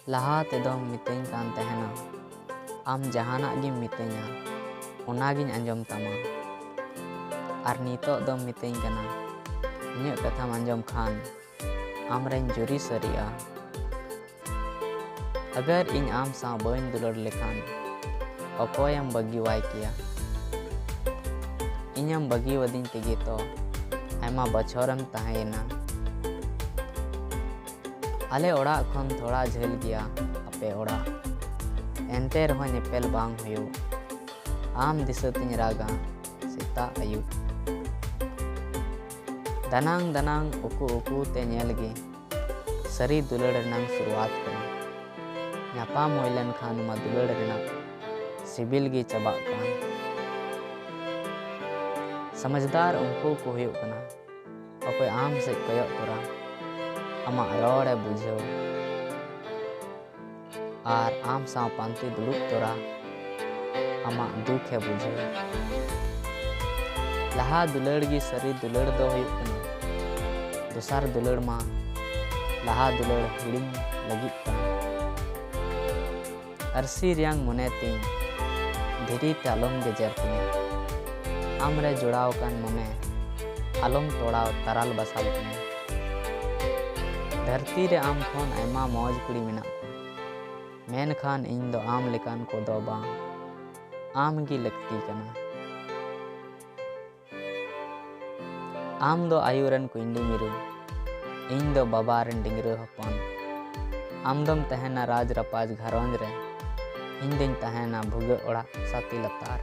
लहा तेदोम मितैं कान तहना आम जहानाग गिम मितैंया ओनागिन आंजम तमा आर नितोग दम मितैं कना इᱧᱟᱹᱜ कथाम आंजम खान आमरें जुरी सरिया। अगर इन आम सा बइन दुलड़ लेखान अकोयम बगी किया इñam बगी वदिन तेगे तो आयमा बछरम तहेना। आले ओड़ा खन थोड़ा झेल गया अपे ओड़ा एनते रहो नेपेल बांग हुयो आम दिसतिन रागा सेता आयु दनांग दनांग उकु उकु ते नेलगे सरी दुलड़ रनांग शुरुआत कना ᱧᱟᱯᱟᱢ हुई लेन खान मा दुलड़ रना सिबिल गे चबा कान। समझदार उनको को हुयो कना अकोय आम से कयक तोरा आमा रोड़े बुझो आर आम साव पांति दुलुक तोरा आमा दुखे बुझो। लहा दुलड़ गी सरी दुलड़ दो हुयो कना दोसार दुलड़ मा लहा दुलड़ हिड़िंग लगित कना। अरसी रियांग मुने तीन धीरी ते आलम गेजर तिने आमरे जुड़ाव कान मने आलम तोड़ाव ताराल बसाल तिने। धरती रे आम खन आयमा मौज कुड़ी मेना को मेन खान इन दो आम लेकान को दो बांग आम गी लगती कना। आम दो आयुरन कुंडी मिरु इन दो बाबारन डिंगरो हपन आम दम तहना राज रपाज घरंज रे इन दिन तहना भुगे ओड़ा साथी लतार।